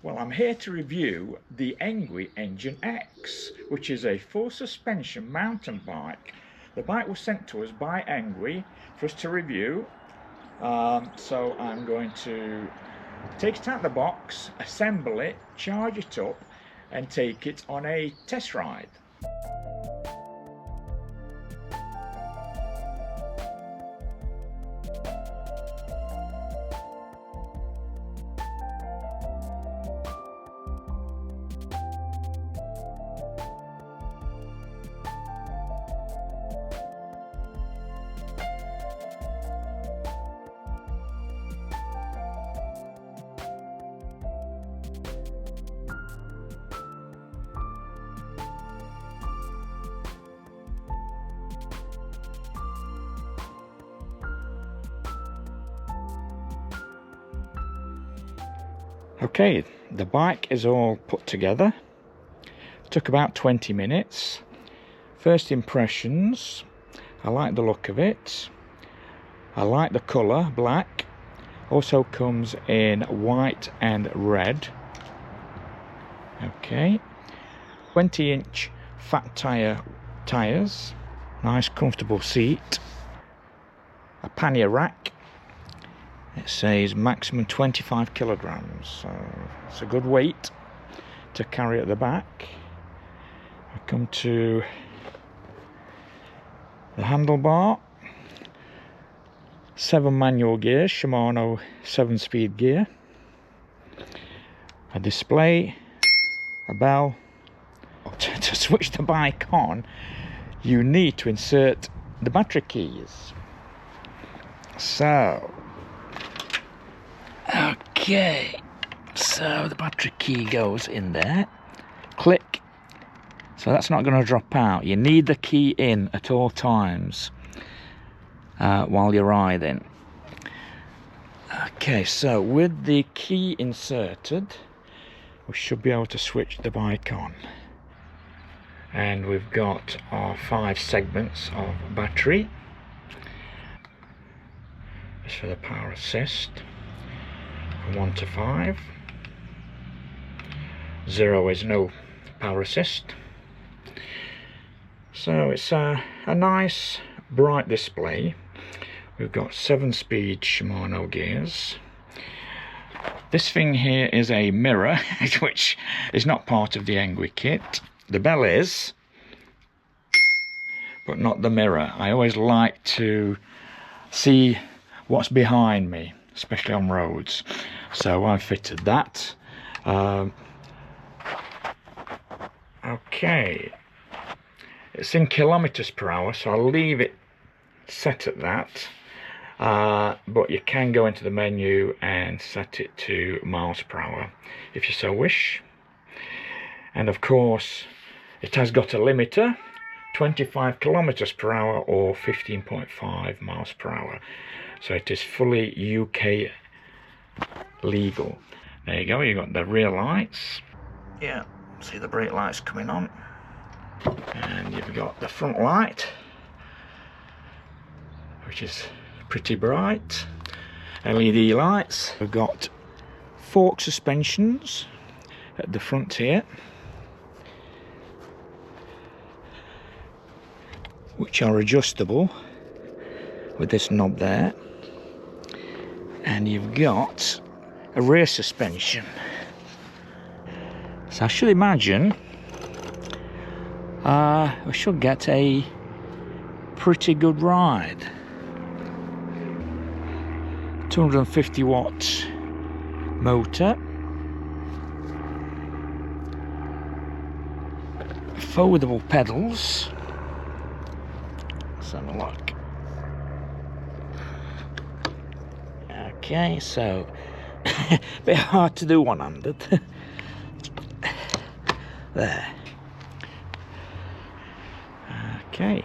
Well, I'm here to review the Engwe Engine X, which is a full suspension mountain bike. The bike was sent to us by Engwe for us to review. So I'm going to take it out of the box, assemble it, charge it up and take it on a test ride. Okay, the bike is all put together. Took about 20 minutes. First impressions, I like the look of it. I like the colour, black. Also comes in white and red. Okay, 20-inch Fat Tyre tyres. Nice comfortable seat. A pannier rack. It says maximum 25 kilograms, so it's a good weight to carry at the back. I come to the handlebar, 7 manual gears, Shimano 7-speed gear, a display, a bell. To switch the bike on, you need to insert the battery keys. So, okay, so the battery key goes in there, click, so that's not going to drop out. You need the key in at all times while you're riding. Okay, so with the key inserted, we should be able to switch the bike on. And we've got our 5 segments of battery. This for the power assist. 1 to 5. 0 is no power assist. So it's a nice bright display. We've got 7-speed Shimano gears. This thing here is a mirror, which is not part of the Engwe kit. The bell is, but not the mirror. I always like to see what's behind me, especially on roads. So I fitted that. Okay, it's in kilometers per hour, so I'll leave it set at that. But you can go into the menu and set it to miles per hour if you so wish. And of course, it has got a limiter, 25 kilometers per hour or 15.5 miles per hour. So it is fully UK legal. There you go, you've got the rear lights. Yeah, see the brake lights coming on. And you've got the front light, which is pretty bright. LED lights. We've got fork suspensions at the front here, which are adjustable with this knob there. And you've got a rear suspension. So I should imagine we should get a pretty good ride. 250 watt motor. Foldable pedals. Let's have a look. Okay, so a bit hard to do one-handed. There. Okay.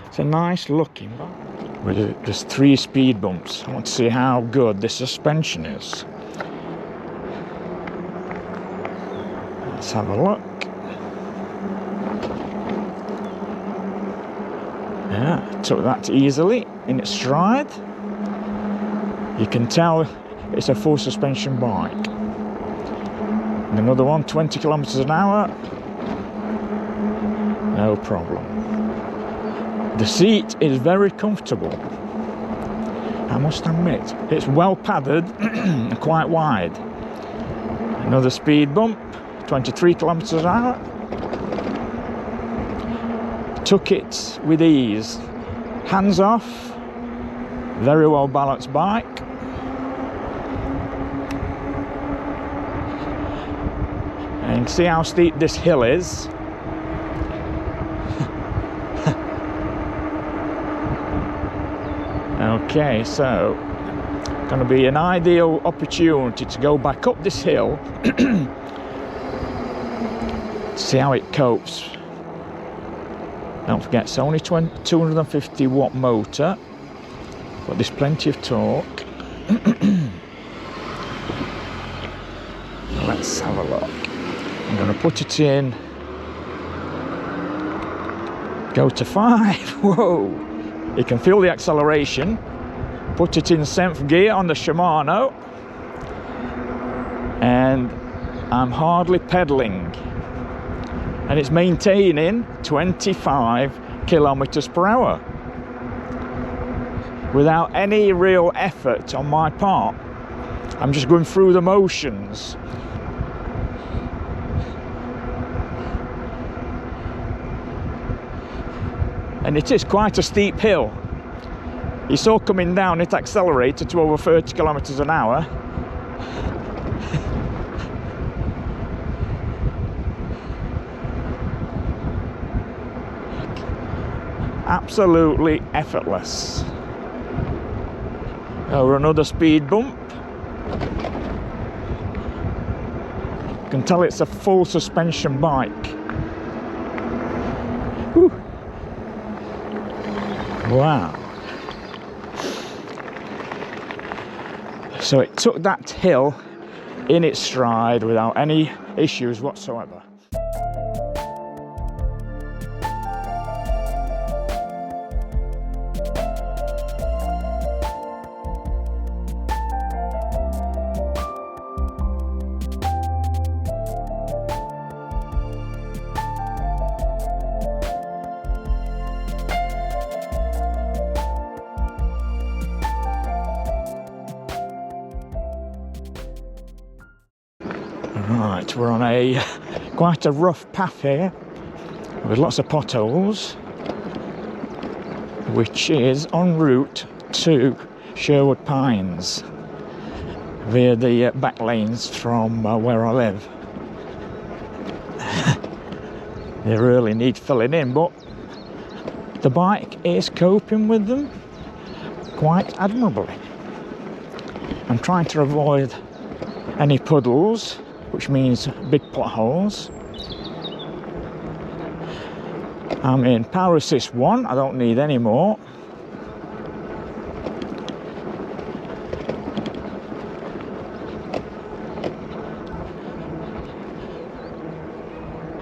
It's a nice looking bike. With just 3 speed bumps. I want to see how good this suspension is. Let's have a look. Yeah, took that easily in its stride. You can tell it's a full suspension bike. And another one, 20 kilometers an hour. No problem. The seat is very comfortable, I must admit. It's well padded and quite wide. Another speed bump, 23 kilometers an hour. Took it with ease. Hands off. Very well balanced bike. And you can see how steep this hill is. Okay, so going to be an ideal opportunity to go back up this hill. See how it copes. Don't forget, it's only 250 watt motor, but there's plenty of torque. Let's have a look. I'm going to put it in. Go to 5. Whoa! You can feel the acceleration. Put it in 7th gear on the Shimano, and I'm hardly pedaling. And it's maintaining 25 kilometers per hour without any real effort on my part. I'm just going through the motions. And it is quite a steep hill. You saw coming down, it accelerated to over 30 kilometers an hour. Absolutely effortless. Over another speed bump. You can tell it's a full suspension bike. Whew. Wow. So it took that hill in its stride without any issues whatsoever. Right, we're on a quite a rough path here with lots of potholes, which is en route to Sherwood Pines via the back lanes from where I live. They really need filling in, but the bike is coping with them quite admirably. I'm trying to avoid any puddles, which means big potholes. I'm in Power Assist 1, I don't need any more.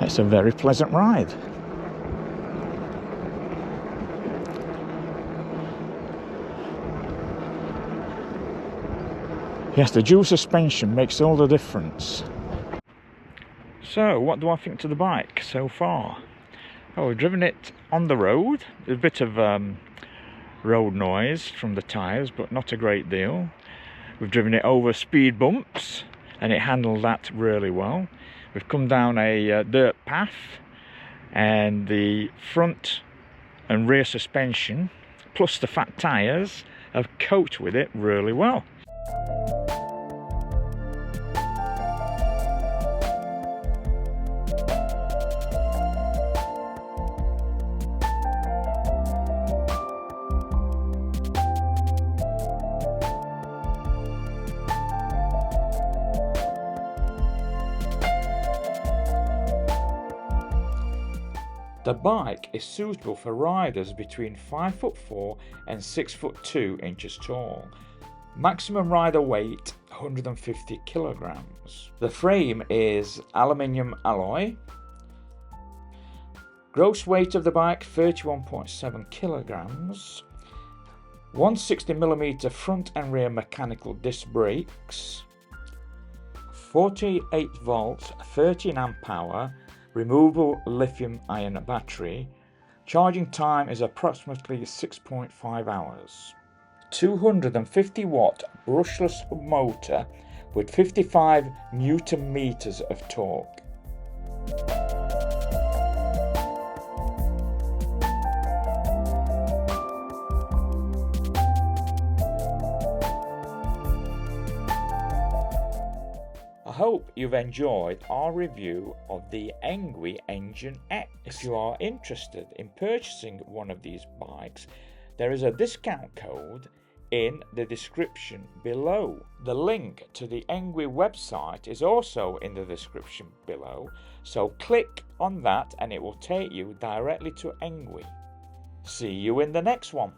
It's a very pleasant ride. Yes, the dual suspension makes all the difference. So, what do I think to the bike so far? Oh, we've driven it on the road. There's a bit of road noise from the tyres, but not a great deal. We've driven it over speed bumps, and it handled that really well. We've come down a dirt path, and the front and rear suspension, plus the fat tyres, have coped with it really well. The bike is suitable for riders between 5'4" and 6'2" tall. Maximum rider weight 150 kilograms. The frame is aluminium alloy. Gross weight of the bike 31.7 kilograms. 160mm front and rear mechanical disc brakes. 48 volts, 13 amp hour, removable lithium ion battery. Charging time is approximately 6.5 hours. 250 watt brushless motor with 55 newton meters of torque. I hope you've enjoyed our review of the Engwe Engine X. If you are interested in purchasing one of these bikes, there is a discount code in the description below. The link to the Engwe website is also in the description below, so click on that and it will take you directly to Engwe. See you in the next one.